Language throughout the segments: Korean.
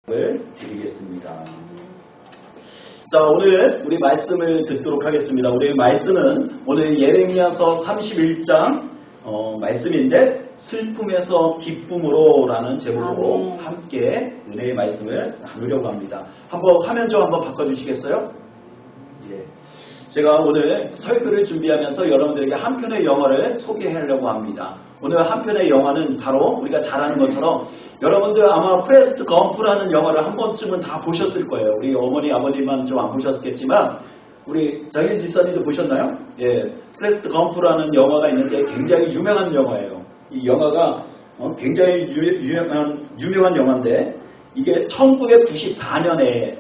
을 드리겠습니다. 자, 오늘 우리 말씀을 듣도록 하겠습니다. 우리 말씀은 오늘 예레미야서 31장 말씀인데 슬픔에서 기쁨으로 라는 제목으로 함께 은혜의 말씀을 나누려고 합니다. 한번 화면 좀 한번 바꿔주시겠어요? 예. 제가 오늘 설교를 준비하면서 여러분들에게 한 편의 영화를 소개하려고 합니다. 오늘 한 편의 영화는 바로 우리가 잘 아는 것처럼 여러분들 아마 프레스트 검프라는 영화를 한 번쯤은 다 보셨을 거예요. 우리 어머니 아버님만 좀 안 보셨겠지만 우리 장인 집사님도 보셨나요? 예, 프레스트 검프라는 영화가 있는데 굉장히 유명한 영화예요. 이 영화가 굉장히 유명한 영화인데 이게 1994년에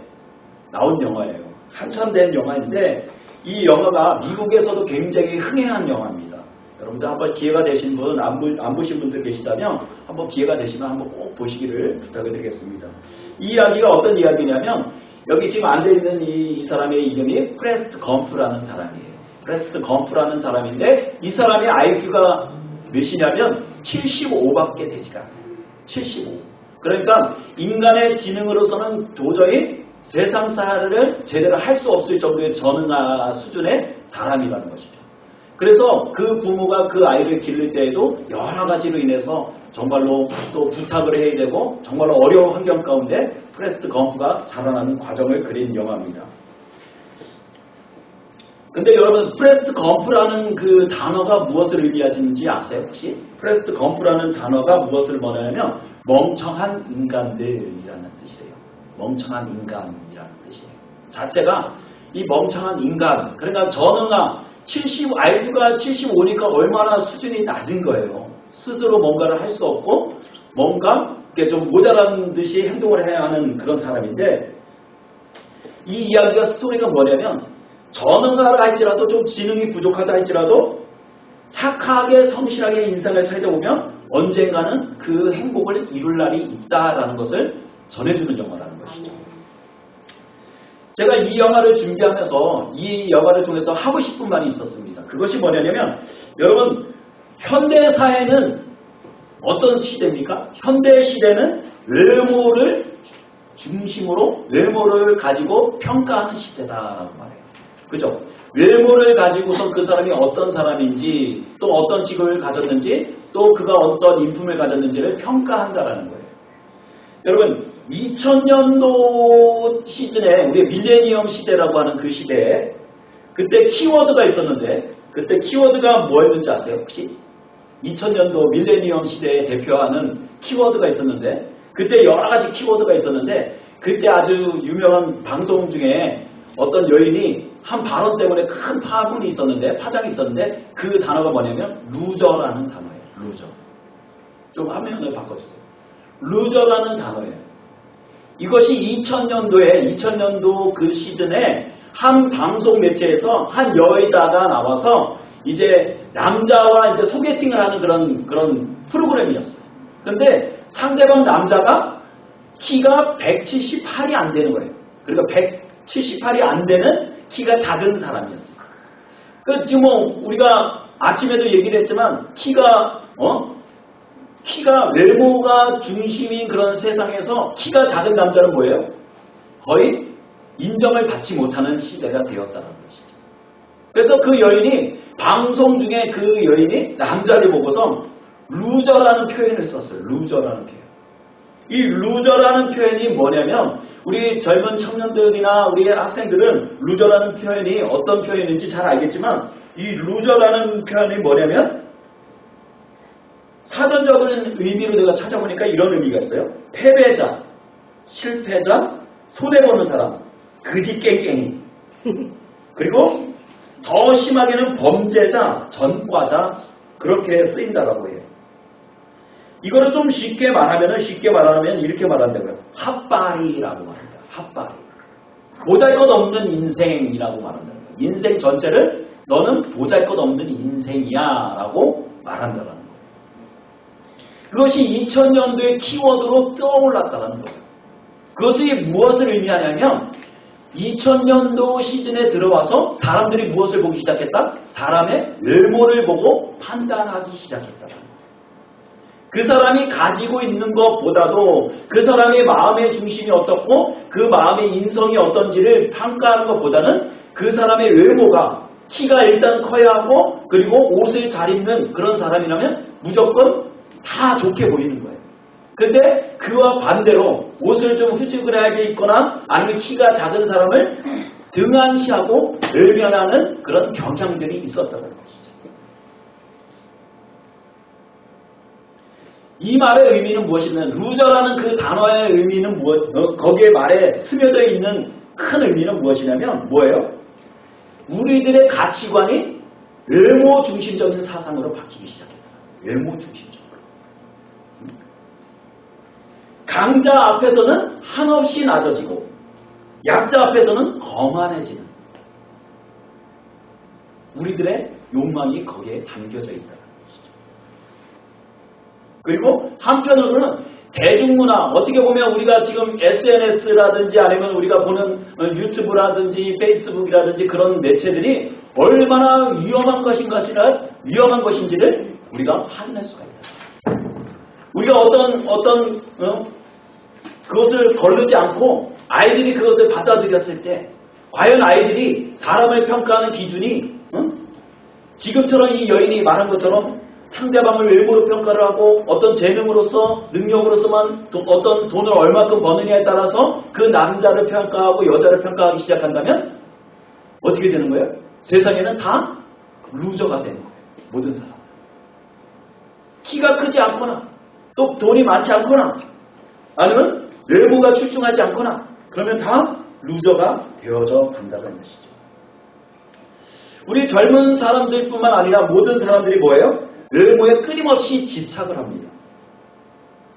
나온 영화예요. 한참 된 영화인데 이 영화가 미국에서도 굉장히 흥행한 영화입니다. 여러분들 한번 기회가 되신 분, 안 보신 분들 계시다면 한번 기회가 되시면 한번 꼭 보시기를 부탁드리겠습니다. 이 이야기가 어떤 이야기냐면 여기 지금 앉아있는 이 사람의 이름이 프레스트 검프라는 사람이에요. 프레스트 검프라는 사람인데 이 사람의 IQ가 몇이냐면 75밖에 되지가 않아요. 75. 그러니까 인간의 지능으로서는 도저히 세상살이를 제대로 할 수 없을 정도의 전능한 수준의 사람이라는 것이죠. 그래서 그 부모가 그 아이를 기를 때에도 여러 가지로 인해서 정말로 또 부탁을 해야 되고 정말로 어려운 환경 가운데 프레스트 검프가 자라나는 과정을 그린 영화입니다. 근데 여러분 프레스트 검프라는 그 단어가 무엇을 의미하는지 아세요 혹시? 프레스트 검프라는 단어가 무엇을 말하냐면 멍청한 인간들이라는 뜻이에요. 멍청한 인간이라는 뜻이에요. 자체가 이 멍청한 인간, 그러니까 전능한 IQ가 75니까 얼마나 수준이 낮은 거예요. 스스로 뭔가를 할 수 없고 뭔가 좀 모자란 듯이 행동을 해야 하는 그런 사람인데 이 이야기가 스토리가 뭐냐면 전능하다 할지라도 좀 지능이 부족하다 할지라도 착하게 성실하게 인생을 살다 보면 언젠가는 그 행복을 이룰 날이 있다라는 것을 전해주는 영화라는 것이죠. 제가 이 영화를 준비하면서 이 영화를 통해서 하고 싶은 말이 있었습니다. 그것이 뭐냐면 여러분 현대사회는 어떤 시대입니까? 현대 시대는 외모를 중심으로 외모를 가지고 평가하는 시대다라고 말해요. 그죠? 외모를 가지고서 그 사람이 어떤 사람인지 또 어떤 직업을 가졌는지 또 그가 어떤 인품을 가졌는지를 평가한다라는 거예요. 여러분 2000년도 시즌에 우리 밀레니엄 시대라고 하는 그 시대에 그때 키워드가 있었는데 그때 키워드가 뭐였는지 아세요 혹시? 2000년도 밀레니엄 시대에 대표하는 키워드가 있었는데 그때 여러 가지 키워드가 있었는데 그때 아주 유명한 방송 중에 어떤 여인이 한 발언 때문에 큰 파장이 있었는데 그 단어가 뭐냐면 루저라는 단어예요. 루저. 좀 화면을 바꿔주세요. 루저라는 단어예요. 이것이 2000년도 그 시즌에 한 방송 매체에서 한 여자가 나와서 이제 남자와 이제 소개팅을 하는 그런 프로그램이었어요. 근데 상대방 남자가 키가 178이 안 되는 거예요. 그러니까 178이 안 되는 키가 작은 사람이었어요. 그 지금 뭐 우리가 아침에도 얘기를 했지만 키가 외모가 중심인 그런 세상에서 키가 작은 남자는 뭐예요? 거의 인정을 받지 못하는 시대가 되었다는 것이죠. 그래서 그 여인이 방송 중에 그 여인이 남자를 보고서 루저라는 표현을 썼어요. 루저라는 표현. 이 루저라는 표현이 뭐냐면 우리 젊은 청년들이나 우리 학생들은 루저라는 표현이 어떤 표현인지 잘 알겠지만 이 루저라는 표현이 뭐냐면 사전적인 의미로 내가 찾아보니까 이런 의미가 있어요. 패배자, 실패자, 손해보는 사람, 그지깽깽이. 그리고 더 심하게는 범죄자, 전과자 그렇게 쓰인다라고 해요. 이거를 좀 쉽게 말하면 이렇게 말한다고요. 핫바리라고 말합니다. 핫바리. 보잘것없는 인생이라고 말한다는 거예요. 인생 전체를 너는 보잘것없는 인생이야 라고 말한다는 거예요. 그것이 2000년도의 키워드로 떠올랐다는 거예요. 그것이 무엇을 의미하냐면 2000년도 시즌에 들어와서 사람들이 무엇을 보기 시작했다? 사람의 외모를 보고 판단하기 시작했다. 그 사람이 가지고 있는 것보다도 그 사람의 마음의 중심이 어떻고 그 마음의 인성이 어떤지를 평가하는 것보다는 그 사람의 외모가 키가 일단 커야 하고 그리고 옷을 잘 입는 그런 사람이라면 무조건 다 좋게 보이는 거예요. 근데 그와 반대로 옷을 좀 후지근하게 입거나 아니면 키가 작은 사람을 등한시하고 외면하는 그런 경향들이 있었다는 것이죠. 이 말의 의미는 무엇이냐면 루저라는 그 단어의 의미는 거기에 말에 스며져 있는 큰 의미는 무엇이냐면 뭐예요? 우리들의 가치관이 외모 중심적인 사상으로 바뀌기 시작했다. 외모 중심적으로. 강자 앞에서는 한없이 낮아지고 약자 앞에서는 거만해지는 우리들의 욕망이 거기에 담겨져 있다는 것이죠. 그리고 한편으로는 대중문화, 어떻게 보면 우리가 지금 SNS라든지 아니면 우리가 보는 유튜브라든지 페이스북이라든지 그런 매체들이 얼마나 위험한 것인지를 우리가 확인할 수가 있다. 우리가 어떤 그것을 거르지 않고 아이들이 그것을 받아들였을 때 과연 아이들이 사람을 평가하는 기준이 지금처럼 이 여인이 말한 것처럼 상대방을 외모로 평가를 하고 어떤 재능으로서 능력으로서만 어떤 돈을 얼마큼 버느냐에 따라서 그 남자를 평가하고 여자를 평가하기 시작한다면 어떻게 되는 거예요? 세상에는 다 루저가 되는 거예요. 모든 사람. 키가 크지 않거나 또 돈이 많지 않거나 아니면 외모가 출중하지 않거나 그러면 다 루저가 되어져 간다는 것이죠. 우리 젊은 사람들뿐만 아니라 모든 사람들이 뭐예요? 외모에 끊임없이 집착을 합니다.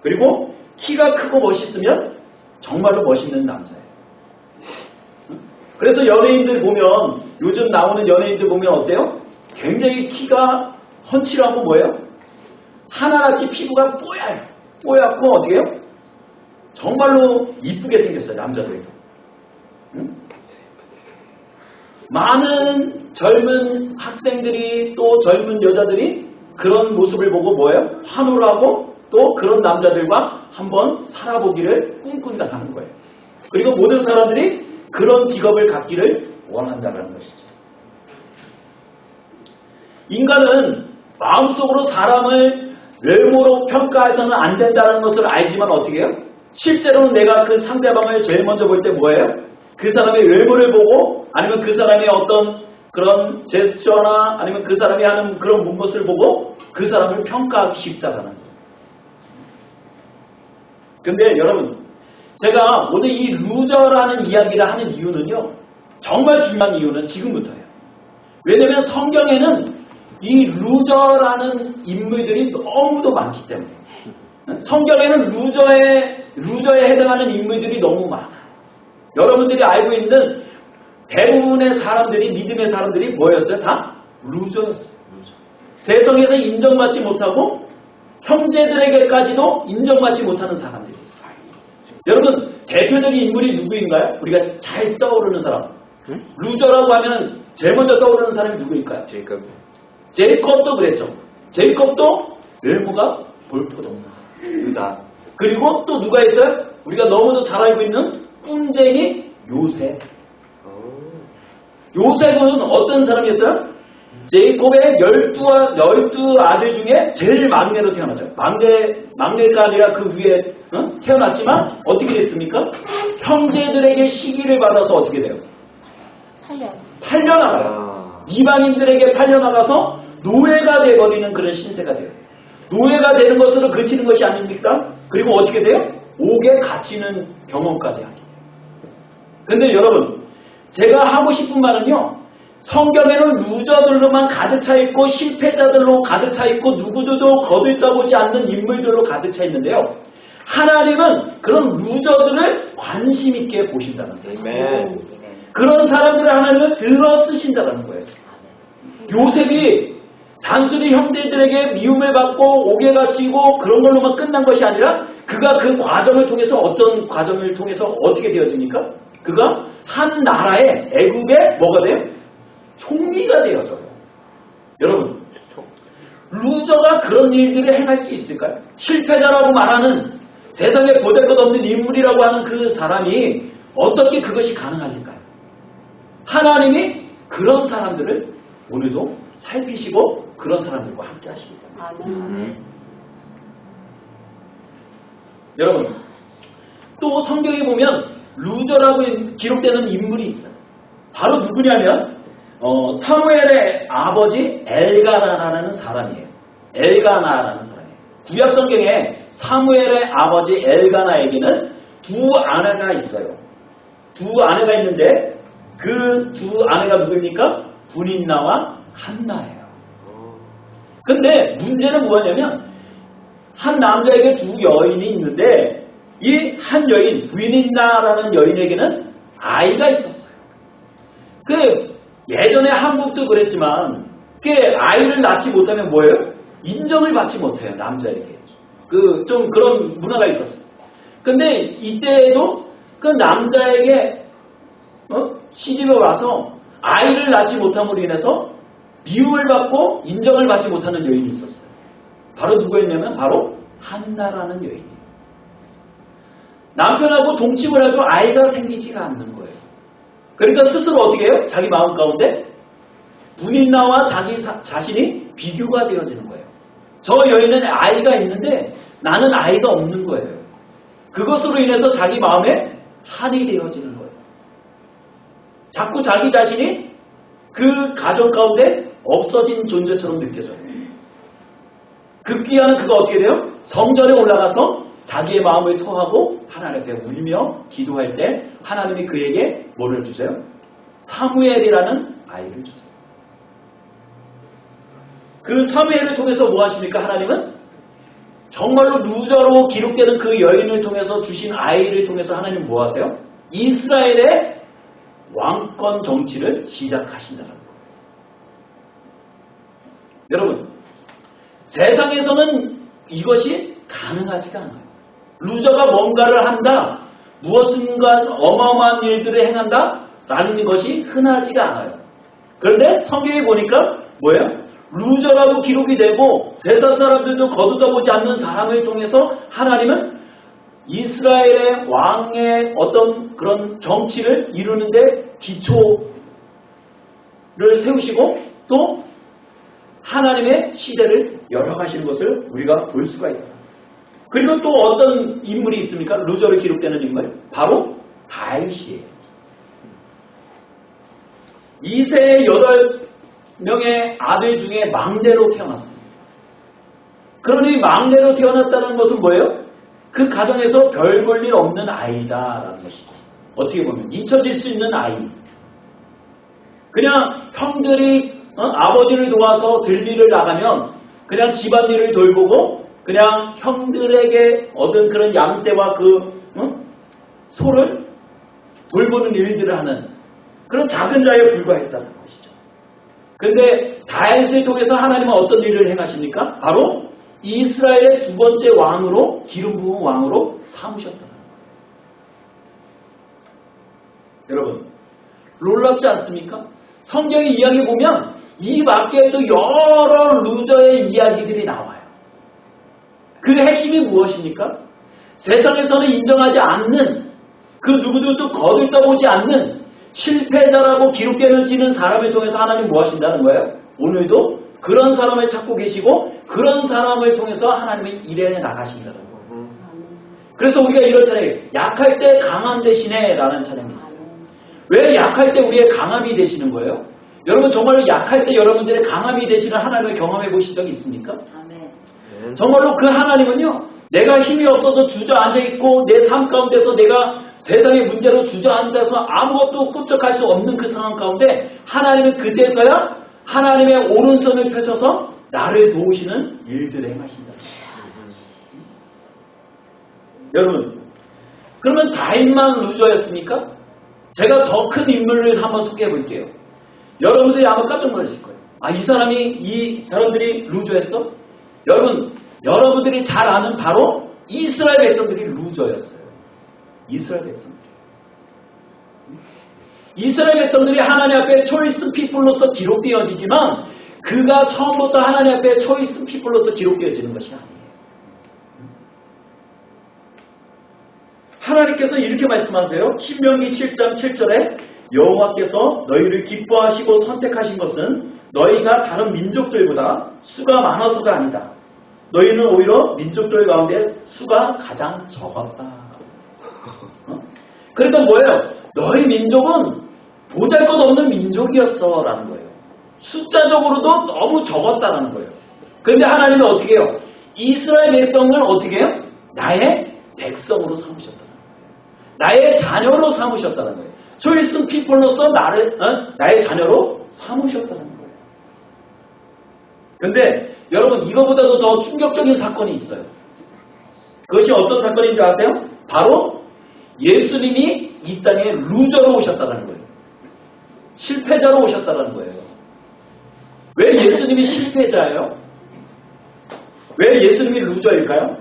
그리고 키가 크고 멋있으면 정말로 멋있는 남자예요. 그래서 연예인들 보면 요즘 나오는 연예인들 보면 어때요? 굉장히 키가 훤칠하고 뭐예요? 하나같이 피부가 뽀야요. 뽀얗고 어떻게 해요? 정말로 이쁘게 생겼어요. 남자들도. 응? 많은 젊은 학생들이 또 젊은 여자들이 그런 모습을 보고 뭐예요? 환호를 하고 또 그런 남자들과 한번 살아보기를 꿈꾼다 하는 거예요. 그리고 모든 사람들이 그런 직업을 갖기를 원한다는 것이죠. 인간은 마음속으로 사람을 외모로 평가해서는 안 된다는 것을 알지만 어떻게 해요? 실제로는 내가 그 상대방을 제일 먼저 볼 때 뭐예요? 그 사람의 외모를 보고 아니면 그 사람의 어떤 그런 제스처나 아니면 그 사람이 하는 그런 문것을 보고 그 사람을 평가하기 쉽다라는 거예요. 근데 여러분 제가 오늘 이 루저라는 이야기를 하는 이유는요. 정말 중요한 이유는 지금부터예요. 왜냐하면 성경에는 이 루저라는 인물들이 너무도 많기 때문에 성경에는 루저에 해당하는 인물들이 너무 많아요. 여러분들이 알고 있는 대부분의 사람들이 믿음의 사람들이 뭐였어요? 다 루저였어요. 세상에서 인정받지 못하고 형제들에게까지도 인정받지 못하는 사람들이 있어요. 여러분 대표적인 인물이 누구인가요? 우리가 잘 떠오르는 사람. 루저라고 하면 제일 먼저 떠오르는 사람이 누구일까요? 제이콥도 그랬죠. 제이콥도 외모가 볼포도 없는 사람. 유다. 그리고 또 누가 있어요? 우리가 너무도 잘 알고 있는 꾼쟁이 요셉. 요셉은 어떤 사람이었어요? 제이콥의 12 아들 중에 제일 막내로 태어났죠. 막내가 아니라 그 위에 태어났지만 어떻게 됐습니까? 형제들에게 시기를 받아서 어떻게 돼요? 팔려나가요. 이방인들에게 팔려나가서 노예가 돼버리는 그런 신세가 돼요. 노예가 되는 것으로 그치는 것이 아닙니까? 그리고 어떻게 돼요? 옥에 갇히는 경험까지 하게. 그런데 여러분 제가 하고 싶은 말은요. 성경에는 루저들로만 가득 차 있고 실패자들로 가득 차 있고 누구도 거들떠보지 않는 인물들로 가득 차 있는데요. 하나님은 그런 루저들을 관심 있게 보신다는 거예요. 그런 사람들을 하나님은 들어 쓰신다는 거예요. 요셉이 단순히 형제들에게 미움을 받고 옥에 갇히고 그런 걸로만 끝난 것이 아니라 그가 그 과정을 통해서 어떤 과정을 통해서 어떻게 되어집니까? 그가 한 나라의 애국의 뭐가 돼요? 총리가 되어져요. 여러분 루저가 그런 일들을 행할 수 있을까요? 실패자라고 말하는 세상에 보잘것없는 인물이라고 하는 그 사람이 어떻게 그것이 가능할까요? 하나님이 그런 사람들을 오늘도 살피시고 그런 사람들과 함께 하십니다. 아멘. 여러분, 또 성경에 보면 루저라고 기록되는 인물이 있어요. 바로 누구냐면 사무엘의 아버지 엘가나라는 사람이에요. 엘가나라는 사람이에요. 구약 성경에 사무엘의 아버지 엘가나에게는 두 아내가 있어요. 두 아내가 있는데 그 두 아내가 누구입니까? 분인나와 한나예요. 근데 문제는 뭐냐면 한 남자에게 두 여인이 있는데 이 한 여인, 분인나라는 여인에게는 아이가 있었어요. 그 예전에 한국도 그랬지만 그 아이를 낳지 못하면 뭐예요? 인정을 받지 못해요. 남자에게. 그 좀 그런 문화가 있었어요. 근데 이때에도 그 남자에게 시집에 와서 아이를 낳지 못함으로 인해서 미움을 받고 인정을 받지 못하는 여인이 있었어요. 바로 누구였냐면 바로 한나라는 여인이에요. 남편하고 동침을 해도 아이가 생기지가 않는 거예요. 그러니까 스스로 어떻게 해요? 자기 마음 가운데 분인나와 자기 자신이 비교가 되어지는 거예요. 저 여인은 아이가 있는데 나는 아이가 없는 거예요. 그것으로 인해서 자기 마음에 한이 되어지는 거예요. 자꾸 자기 자신이 그 가정 가운데 없어진 존재처럼 느껴져요. 급기야는 그가 어떻게 돼요? 성전에 올라가서 자기의 마음을 토하고 하나님 앞에 울며 기도할 때 하나님이 그에게 뭐를 주세요? 사무엘이라는 아이를 주세요. 그 사무엘을 통해서 뭐 하십니까? 하나님은 정말로 루저로 기록되는 그 여인을 통해서 주신 아이를 통해서 하나님 뭐 하세요? 이스라엘의 왕권 정치를 시작하신다는 거예요. 여러분, 세상에서는 이것이 가능하지가 않아요. 루저가 뭔가를 한다, 무엇인가 어마어마한 일들을 행한다 라는 것이 흔하지가 않아요. 그런데 성경에 보니까 뭐예요? 루저라고 기록이 되고 세상 사람들도 거두다보지 않는 사람을 통해서 하나님은 이스라엘의 왕의 어떤 그런 정치를 이루는데 기초를 세우시고 또 하나님의 시대를 열어가시는 것을 우리가 볼 수가 있다. 그리고 또 어떤 인물이 있습니까? 루저로 기록되는 인물. 바로 다윗이에요. 이세의 8명의 아들 중에 막내로 태어났습니다. 그러니 막내로 태어났다는 것은 뭐예요? 그 가정에서 별 볼 일 없는 아이다라는 것이죠. 어떻게 보면 잊혀질 수 있는 아이. 그냥 형들이 아버지를 도와서 들일을 나가면 그냥 집안일을 돌보고 그냥 형들에게 얻은 그런 양떼와 그 소를 돌보는 일들을 하는 그런 작은 자에 불과했다는 것이죠. 그런데 다윗을 통해서 하나님은 어떤 일을 행하십니까? 바로 이스라엘의 두 번째 왕으로 기름 부은 왕으로 삼으셨다는 거예요. 여러분, 놀랍지 않습니까? 성경의 이야기 보면 이 밖에도 여러 루저의 이야기들이 나와요. 그 핵심이 무엇입니까? 세상에서는 인정하지 않는 그 누구도 거들떠보지 않는 실패자라고 기록되어지는 사람을 통해서 하나님 뭐 하신다는 거예요? 오늘도 그런 사람을 찾고 계시고 그런 사람을 통해서 하나님이 일해 나가신다는 거예요. 그래서 우리가 이런 찬양, 약할 때 강함 대신에 라는 찬양이 있어요. 왜 약할 때 우리의 강함이 되시는 거예요? 여러분 정말로 약할 때 여러분들의 강함이 되시는 하나님을 경험해 보신 적이 있습니까? 정말로 그 하나님은요, 내가 힘이 없어서 주저앉아 있고 내 삶 가운데서 내가 세상의 문제로 주저앉아서 아무것도 꿈쩍할 수 없는 그 상황 가운데 하나님은 그때서야 하나님의 오른손을 펴셔서 나를 도우시는 일들을 행하신다. 여러분, 그러면 다윗만 루저였습니까? 제가 더 큰 인물을 한번 소개해 볼게요. 여러분들이 아마 깜짝 놀라실 거예요. 아, 이 사람들이 루저였어? 여러분, 여러분들이 잘 아는 바로 이스라엘 백성들이 루저였어요. 이스라엘 백성들. 이스라엘 백성들이 하나님 앞에 초이스 피플로서 기록되어지지만 그가 처음부터 하나님 앞에 초이스 피플로서 기록되어지는 것이 아니에요. 하나님께서 이렇게 말씀하세요. 신명기 7장 7절에 여호와께서 너희를 기뻐하시고 선택하신 것은 너희가 다른 민족들보다 수가 많아서가 아니다. 너희는 오히려 민족들 가운데 수가 가장 적었다. 그러니까 뭐예요? 너희 민족은 보잘것없는 민족이었어 라는 거예요. 숫자적으로도 너무 적었다라는 거예요. 그런데 하나님은 어떻게 해요? 이스라엘 백성을 어떻게 해요? 나의 백성으로 삼으셨다는 거예요. 나의 자녀로 삼으셨다는 거예요. 초이스 피플로서 나의 자녀로 삼으셨다는 거예요. 근데 여러분 이거보다도 더 충격적인 사건이 있어요. 그것이 어떤 사건인 줄 아세요? 바로 예수님이 이 땅에 루저로 오셨다는 거예요. 실패자로 오셨다는 거예요. 왜 예수님이 실패자예요? 왜 예수님이 루저일까요?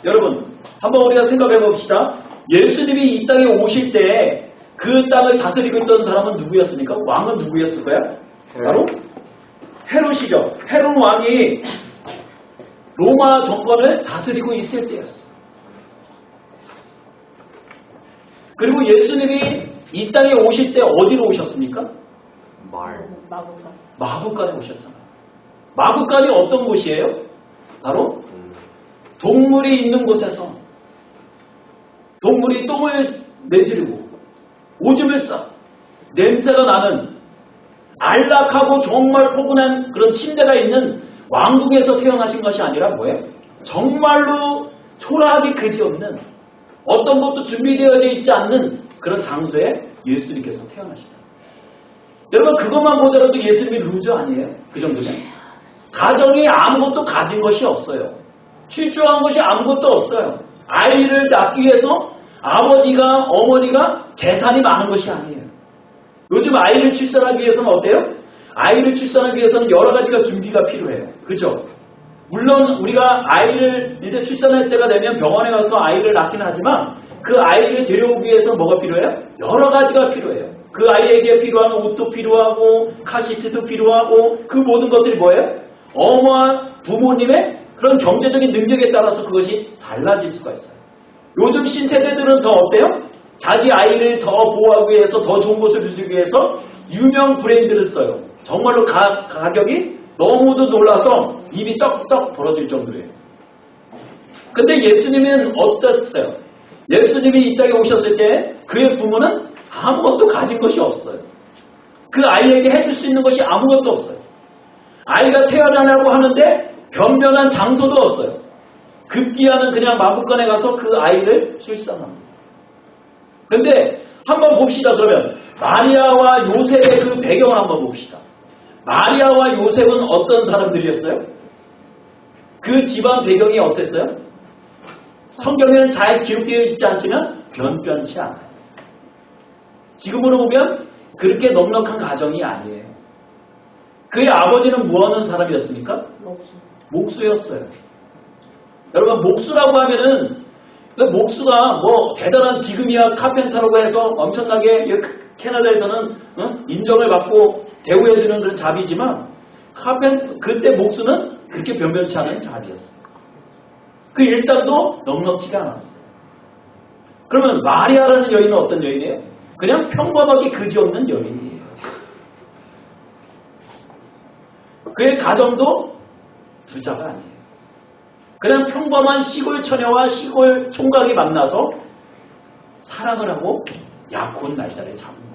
여러분 한번 우리가 생각해 봅시다. 예수님이 이 땅에 오실 때 그 땅을 다스리고 있던 사람은 누구였습니까? 왕은 누구였을까요? 바로 헤롯이죠. 헤롯 왕이 로마 정권을 다스리고 있을 때였어요. 그리고 예수님이 이 땅에 오실 때 어디로 오셨습니까? 마구간에 오셨잖아요. 마구간이 어떤 곳이에요? 바로 동물이 있는 곳에서 동물이 똥을 내지르고 오줌을 싸 냄새가 나는 안락하고 정말 포근한 그런 침대가 있는 왕궁에서 태어나신 것이 아니라 뭐예요? 정말로 초라하기 그지없는 어떤 것도 준비되어져 있지 않는 그런 장소에 예수님께서 태어나시다. 여러분 그것만 보더라도 예수님이 루저 아니에요? 그 정도면. 가정이 아무것도 가진 것이 없어요. 출중한 것이 아무것도 없어요. 아이를 낳기 위해서 아버지가 어머니가 재산이 많은 것이 아니에요. 요즘 아이를 출산하기 위해서는 어때요? 아이를 출산하기 위해서는 여러 가지가 준비가 필요해요. 그죠? 물론 우리가 아이를 이제 출산할 때가 되면 병원에 가서 아이를 낳긴 하지만 그 아이를 데려오기 위해서 뭐가 필요해요? 여러 가지가 필요해요. 그 아이에게 필요한 옷도 필요하고 카시트도 필요하고 그 모든 것들이 뭐예요? 어머와 부모님의 그런 경제적인 능력에 따라서 그것이 달라질 수가 있어요. 요즘 신세대들은 더 어때요? 자기 아이를 더 보호하기 위해서 더 좋은 곳을 주기 위해서 유명 브랜드를 써요. 정말로 가격이 너무도 놀라서 입이 떡떡 벌어질 정도예요. 근데 예수님은 어땠어요? 예수님이 이 땅에 오셨을 때 그의 부모는 아무것도 가진 것이 없어요. 그 아이에게 해줄 수 있는 것이 아무것도 없어요. 아이가 태어나려고 하는데 변변한 장소도 없어요. 급기야는 그냥 마구간에 가서 그 아이를 출산합니다. 근데 한번 봅시다. 그러면 마리아와 요셉의 그 배경을 한번 봅시다. 마리아와 요셉은 어떤 사람들이었어요? 그 집안 배경이 어땠어요? 성경에는 잘 기록되어 있지 않지만 변변치 않아요. 지금으로 보면 그렇게 넉넉한 가정이 아니에요. 그의 아버지는 뭐하는 사람이었습니까? 목수였어요. 여러분 목수라고 하면은 그 목수가 뭐 대단한 지금이야 카펜터라고 해서 엄청나게 캐나다에서는 인정을 받고 대우해주는 그런 잡이지만 그때 목수는 그렇게 변변치 않은 잡이었어요. 그 일당도 넉넉지가 않았어요. 그러면 마리아라는 여인은 어떤 여인이에요? 그냥 평범하게 그지없는 여인이에요. 그의 가정도 부자가 아니에요. 그냥 평범한 시골 처녀와 시골 총각이 만나서 사랑을 하고 약혼 날짜를 잡은 거예요.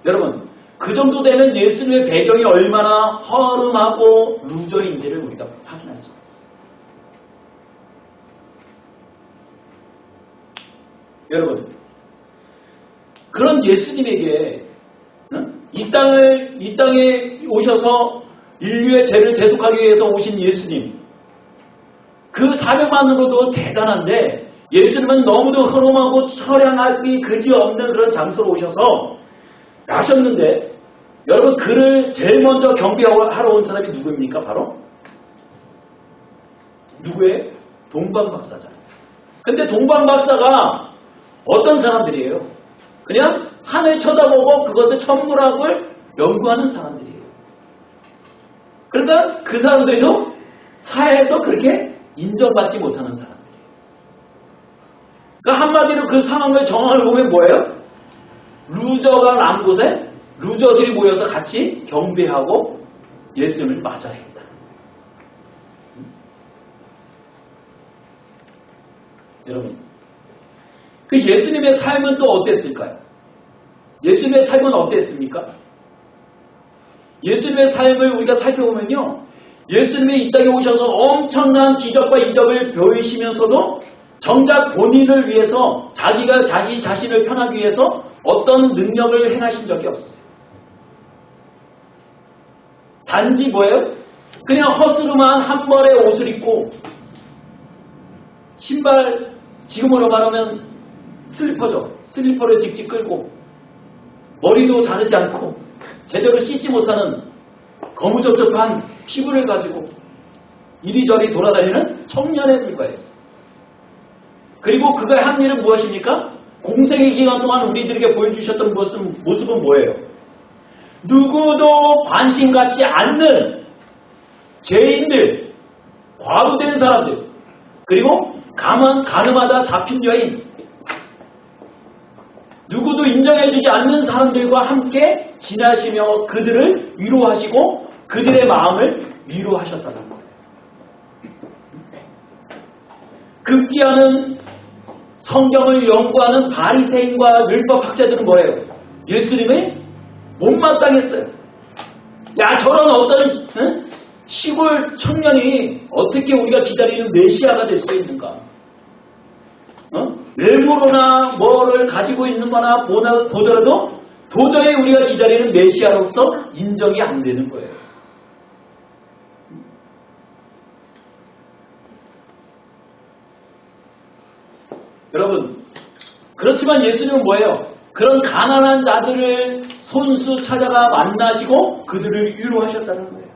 여러분 그 정도 되면 예수님의 배경이 얼마나 허름하고 루저인지를 우리가 확인할 수가 있어요. 여러분 그런 예수님에게 이 땅에 오셔서 인류의 죄를 대속하기 위해서 오신 예수님 그 사명만으로도 대단한데 예수님은 너무도 허름하고 처량하기 그지없는 그런 장소로 오셔서 나셨는데 여러분 그를 제일 먼저 경배하러 온 사람이 누구입니까? 바로 누구예요? 동방박사잖아요. 근데 동방박사가 어떤 사람들이에요? 그냥 하늘 쳐다보고 그것의 천문학을 연구하는 사람들이에요. 그러니까 그 사람들도 사회에서 그렇게 인정받지 못하는 사람들이에요. 그러니까 한마디로 그 상황을 정황을 보면 뭐예요? 루저가 난 곳에 루저들이 모여서 같이 경배하고 예수님을 맞아야 했다. 여러분, 그 예수님의 삶은 또 어땠을까요? 예수님의 삶은 어땠습니까? 예수님의 삶을 우리가 살펴보면요, 예수님이 이 땅에 오셔서 엄청난 기적과 이적을 보이시면서도 정작 본인을 위해서 자기가 자신을 편하기 위해서 어떤 능력을 행하신 적이 없어요. 단지 뭐예요? 그냥 허스름한 한 벌의 옷을 입고 신발, 지금으로 말하면 슬리퍼죠. 슬리퍼를 직접 끌고 머리도 자르지 않고 제대로 씻지 못하는 거무적적한 피부를 가지고 이리저리 돌아다니는 청년에 불과했어요. 그리고 그가 한 일은 무엇입니까? 공생의 기간 동안 우리들에게 보여주셨던 모습은 뭐예요? 누구도 관심 갖지 않는 죄인들, 과부된 사람들, 그리고 가늠하다 잡힌 여인, 누구도 인정해주지 않는 사람들과 함께 지나시며 그들을 위로하시고 그들의 마음을 위로하셨다는 거예요. 급기야는 성경을 연구하는 바리새인과 율법학자들은 뭐예요? 예수님을 못마땅했어요. 야, 저런 어떤 시골 청년이 어떻게 우리가 기다리는 메시아가 될 수 있는가? 외모로나 뭐를 가지고 있는 거나 보더라도 도저히 우리가 기다리는 메시아로서 인정이 안 되는 거예요. 여러분, 그렇지만 예수님은 뭐예요? 그런 가난한 자들을 손수 찾아가 만나시고 그들을 위로하셨다는 거예요.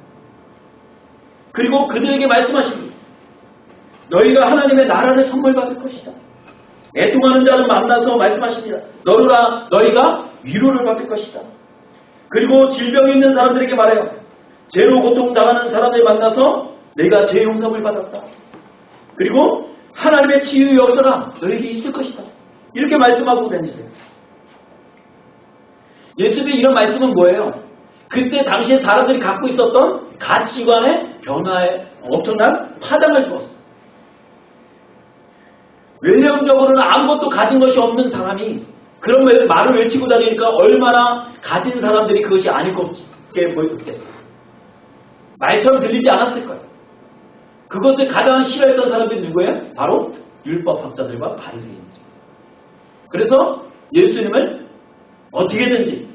그리고 그들에게 말씀하십니다. 너희가 하나님의 나라를 선물 받을 것이다. 애통하는 자를 만나서 말씀하십니다. 너희가 위로를 받을 것이다. 그리고 질병이 있는 사람들에게 말해요. 죄로 고통당하는 사람을 만나서 내가 죄 용서를 받았다. 그리고 하나님의 치유 역사가 너에게 있을 것이다. 이렇게 말씀하고 다니세요. 예수님의 이런 말씀은 뭐예요? 그때 당시에 사람들이 갖고 있었던 가치관의 변화에 엄청난 파장을 주었어요. 외형적으로는 아무것도 가진 것이 없는 사람이 그런 말을 외치고 다니니까 얼마나 가진 사람들이 그것이 아닐 것게 보였겠어요. 말처럼 들리지 않았을 거예요. 그것을 가장 싫어했던 사람들이 누구예요? 바로 율법학자들과 바리새인들이에요. 그래서 예수님을 어떻게든지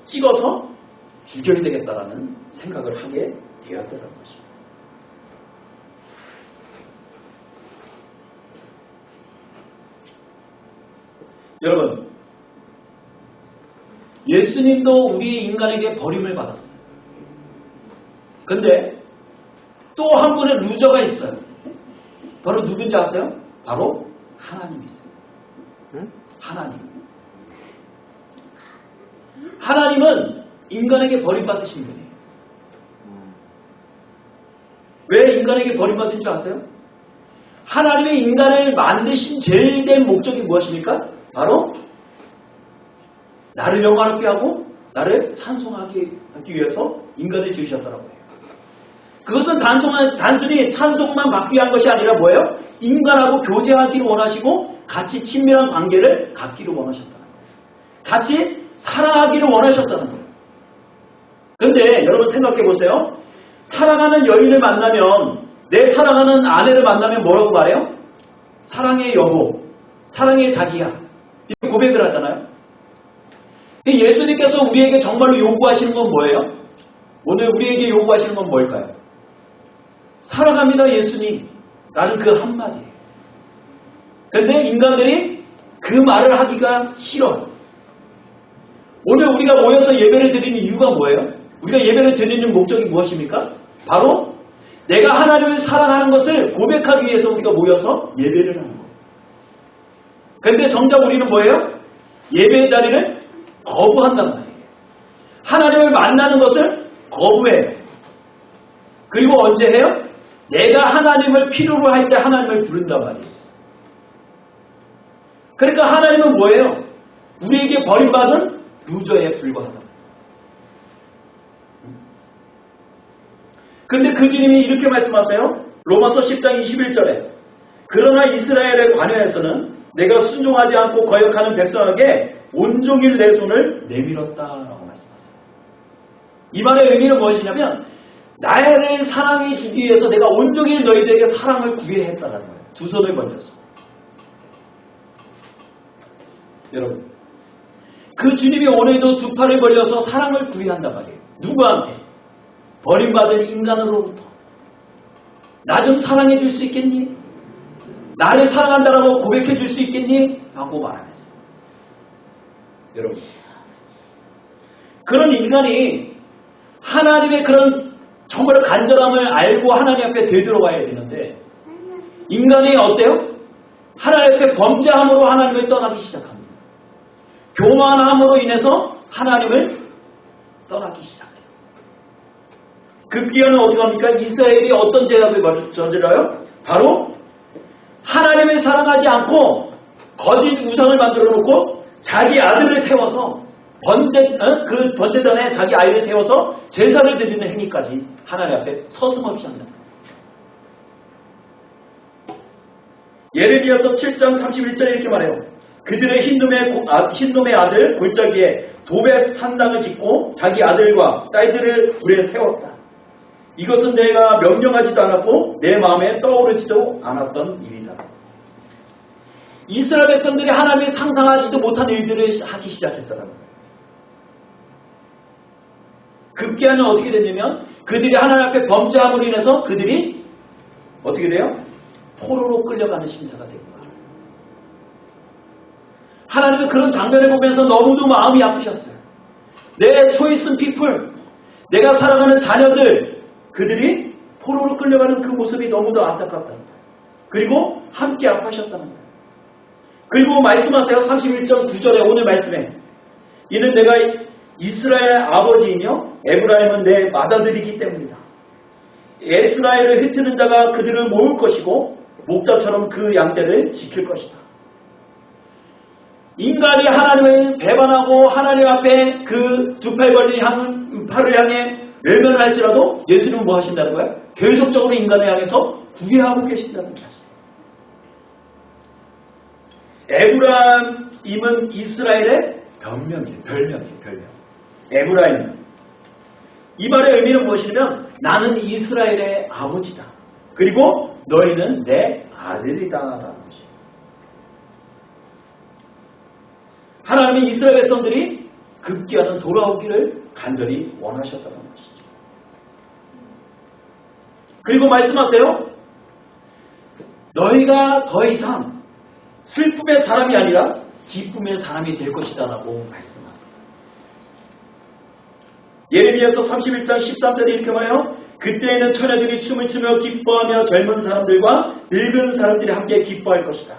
찍어서 죽여야 되겠다라는 생각을 하게 되었다는 것입니다. 여러분, 예수님도 우리 인간에게 버림을 받았어요. 근데 또 한 분의 루저가 있어요. 바로 누군지 아세요? 바로 하나님이세요. 응? 하나님. 하나님은 인간에게 버림받으신 분이에요. 왜 인간에게 버림받은 줄 아세요? 하나님의 인간을 만드신 제일 된 목적이 무엇입니까? 바로 나를 영화롭게 하고 나를 찬송하기 위해서 인간을 지으셨더라고요. 그것은 단순히 찬송만 받기 위한 것이 아니라 뭐예요? 인간하고 교제하기를 원하시고 같이 친밀한 관계를 갖기를 원하셨다는 거예요. 같이 사랑하기를 원하셨다는 거예요. 그런데 여러분 생각해 보세요. 사랑하는 여인을 만나면, 내 사랑하는 아내를 만나면 뭐라고 말해요? 사랑의 여보, 사랑의 자기야, 이렇게 고백을 하잖아요. 예수님께서 우리에게 정말로 요구하시는 건 뭐예요? 오늘 우리에게 요구하시는 건 뭘까요? 사랑합니다 예수님, 라는 그 한마디. 그런데 인간들이 그 말을 하기가 싫어요. 오늘 우리가 모여서 예배를 드리는 이유가 뭐예요? 우리가 예배를 드리는 목적이 무엇입니까? 바로 내가 하나님을 사랑하는 것을 고백하기 위해서 우리가 모여서 예배를 하는 거예요. 그런데 정작 우리는 뭐예요? 예배의 자리를 거부한단 말이에요. 하나님을 만나는 것을 거부해요. 그리고 언제 해요? 내가 하나님을 필요로 할 때 하나님을 부른단 말이에요. 그러니까 하나님은 뭐예요? 우리에게 버림받은 루저에 불과하다. 근데 그 주님이 이렇게 말씀하세요. 로마서 10장 21절에 그러나 이스라엘에 관하여서는 내가 순종하지 않고 거역하는 백성에게 온종일 내 손을 내밀었다라고 말씀하세요. 이 말의 의미는 무엇이냐면 나를 사랑해 주기 위해서 내가 온종일 너희들에게 사랑을 구해야 했다는 거예요. 두 손을 벌려서. 여러분, 그 주님이 오늘도 두 팔을 벌려서 사랑을 구해한단 말이에요. 누구한테? 버림받은 인간으로부터. 나 좀 사랑해 줄 수 있겠니? 나를 사랑한다라고 고백해 줄 수 있겠니? 라고 말하면서. 여러분, 그런 인간이 하나님의 그런 정말 간절함을 알고 하나님 앞에 되돌아와야 되는데 인간이 어때요? 하나님 앞에 범죄함으로 하나님을 떠나기 시작합니다. 교만함으로 인해서 하나님을 떠나기 시작해요. 급기야는 어떻게 합니까? 이스라엘이 어떤 죄악을 저질러요? 바로 하나님을 사랑하지 않고 거짓 우상을 만들어 놓고 자기 아들을 태워서 그 번제단에 자기 아이를 태워서 제사를 드리는 행위까지 하나님 앞에 서슴없이 합니다. 예레미야서 7장 31절에 이렇게 말해요. 그들의 흰놈의 아들 골짜기에 도배 산당을 짓고 자기 아들과 딸들을 불에 태웠다. 이것은 내가 명령하지도 않았고 내 마음에 떠오르지도 않았던 일이다. 이스라엘 백성들이 하나님이 상상하지도 못한 일들을 하기 시작했더라는 거예요. 급기야는 어떻게 됐냐면 그들이 하나님 앞에 범죄함으로 인해서 그들이 어떻게 돼요? 포로로 끌려가는 신세가 됩니다. 하나님은 그런 장면을 보면서 너무도 마음이 아프셨어요. 내 초이슨 피플, 내가 사랑하는 자녀들, 그들이 포로로 끌려가는 그 모습이 너무도 안타깝다. 그리고 함께 아파하셨다는 거예요. 그리고 말씀하세요. 31.9절에 오늘 말씀에 이는 내가 이스라엘의 아버지이며 에브라임은 내 맏아들이기 때문이다. 이스라엘을 흩트는 자가 그들을 모을 것이고 목자처럼 그 양떼를 지킬 것이다. 인간이 하나님을 배반하고 하나님 앞에 그 두 팔 벌린 팔을 향해 외면할지라도 예수님은 뭐 하신다는 거예요? 계속적으로 인간을 향해서 구애하고 계신다는 거예요. 에브라임은 이스라엘의 별명이에요. 별명. 에브라임. 이 말의 의미는 무엇이냐면 나는 이스라엘의 아버지다. 그리고 너희는 내 아들이다라는 것이에요. 하나님이 이스라엘 백성들이 급기야는 돌아오기를 간절히 원하셨다는 것이죠. 그리고 말씀하세요. 너희가 더 이상 슬픔의 사람이 아니라 기쁨의 사람이 될 것이다 라고 말씀하세요. 예레미야서 31장 13절에 이렇게 말해요. 그때에는 처녀들이 춤을 추며 기뻐하며 젊은 사람들과 늙은 사람들이 함께 기뻐할 것이다.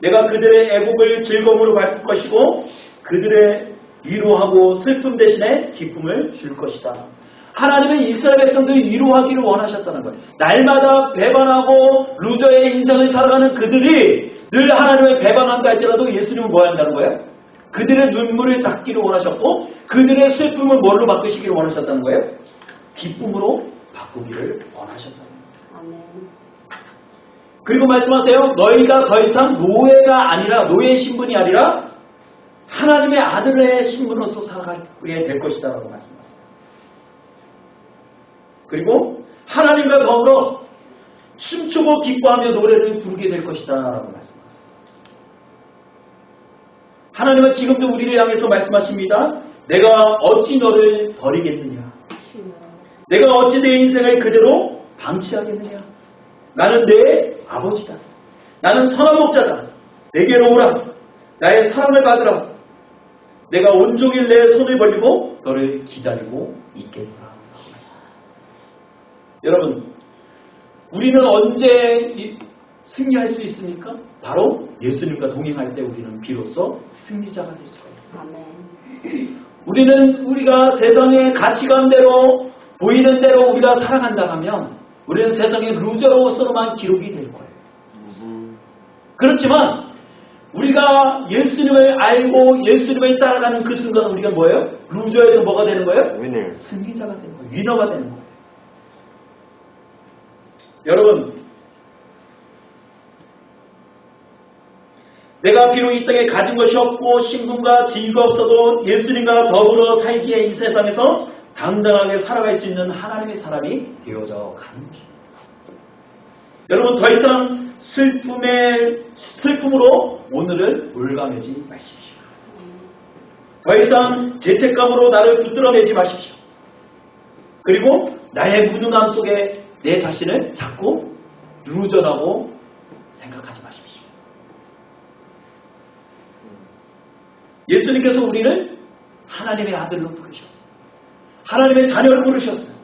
내가 그들의 애곡을 즐거움으로 바꿀 것이고 그들의 위로하고 슬픔 대신에 기쁨을 줄 것이다. 하나님은 이스라엘 백성들이 위로하기를 원하셨다는 거예요. 날마다 배반하고 루저의 인생을 살아가는 그들이 늘 하나님을 배반한다 할지라도 예수님은 뭐 한다는 거예요? 그들의 눈물을 닦기를 원하셨고 그들의 슬픔을 뭘로 바꾸시기를 원하셨다는 거예요? 기쁨으로 바꾸기를 원하셨다는 거예요. 아멘. 그리고 말씀하세요. 너희가 더 이상 노예가 아니라 노예의 신분이 아니라 하나님의 아들의 신분으로서 살아가게 될 것이다 라고 말씀하세요. 그리고 하나님과 더불어 춤추고 기뻐하며 노래를 부르게 될 것이다 라고 말씀하세요. 하나님은 지금도 우리를 향해서 말씀하십니다. 내가 어찌 너를 버리겠느냐? 내가 어찌 내 인생을 그대로 방치하겠느냐? 나는 내 아버지다. 나는 선한 목자다. 내게로 오라. 나의 사랑을 받으라. 내가 온종일 내 손을 벌리고 너를 기다리고 있겠노라. 여러분, 우리는 언제 승리할 수 있습니까? 바로 예수님과 동행할 때 우리는 비로소 승리자가 될 수가 있습니다. 아멘. 우리는 우리가 세상의 가치관대로 보이는 대로 우리가 살아간다 하면 우리는 세상의 루저로서로만 기록이 될 거예요. 그렇지만 우리가 예수님을 알고 예수님을 따라가는 그 순간 우리가 뭐예요? 루저에서 뭐가 되는 거예요? Winner. 승리자가 되는 거예요. 위너가 되는 거예요. 여러분, 내가 비록 이 땅에 가진 것이 없고 신분과 지위가 없어도 예수님과 더불어 살기에 이 세상에서 당당하게 살아갈 수 있는 하나님의 사람이 되어져 가는 것입니다. 여러분, 더 이상 슬픔으로 오늘을 올가매지 마십시오. 더 이상 죄책감으로 나를 붙들어매지 마십시오. 그리고 나의 무능함 속에 내 자신을 자꾸 루저라고 생각하지 마십시오. 예수님께서 우리를 하나님의 아들로 부르셨어요. 하나님의 자녀로 부르셨어요.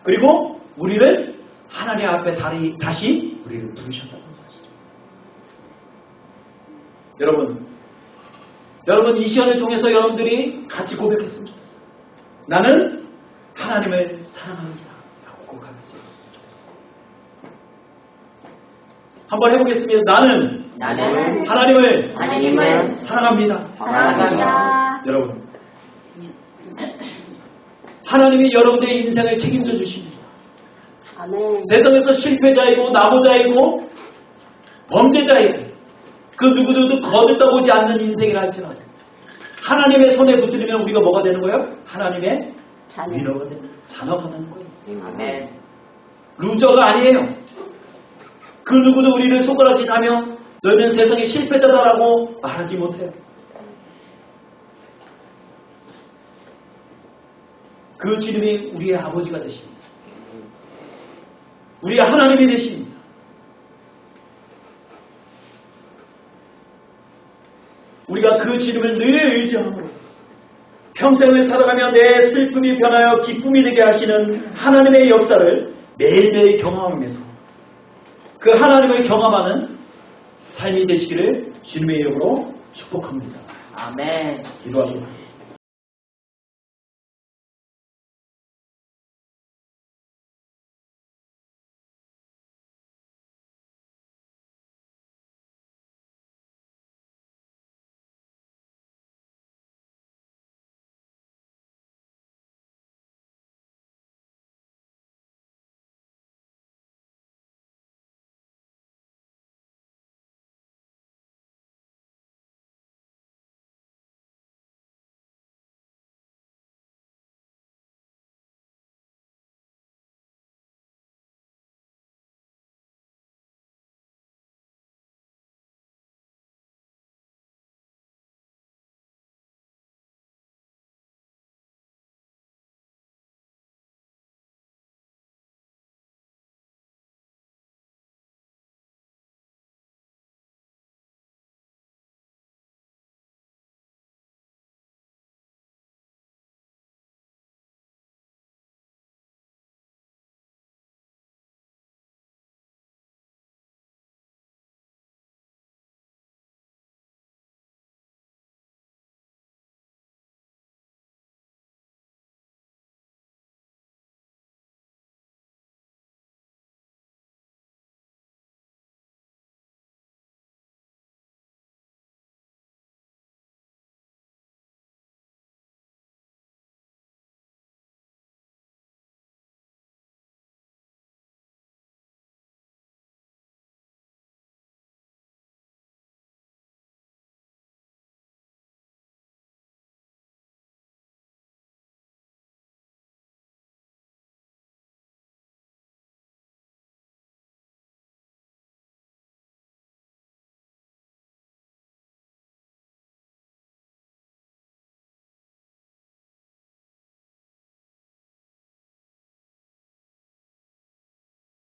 그리고 우리를 하나님 앞에 다시 우리를 부르셨다는 사실이죠. 여러분 이 시간을 통해서 여러분들이 같이 고백했으면 좋겠어요. 나는 하나님을 사랑합니다 라고 고백할 수 있었으면 좋겠어요. 한번 해보겠습니다. 나는 하나님을 사랑합니다. 여러분, 하나님이 여러분의 인생을 책임져 주십니다. 아멘. 세상에서 실패자이고 나고자이고 범죄자이고 그 누구도 거듭다 보지 않는 인생이라 할지라도 하나님의 손에 붙들리면 우리가 뭐가 되는 거예요? 하나님의 위너가 되는 자녀가 되는 거예요. 아멘. 루저가 아니에요. 그 누구도 우리를 손가락질하며 너희는 세상의 실패자다라고 말하지 못해요. 그 주님이 우리의 아버지가 되십니다. 우리의 하나님이 되십니다. 우리가 그 주님을 늘 의지함으로 평생을 살아가며 내 슬픔이 변하여 기쁨이 되게 하시는 하나님의 역사를 매일매일 경험하면서 그 하나님을 경험하는 삶이 되시기를 주님의 이름으로 축복합니다. 아멘. 기도하시고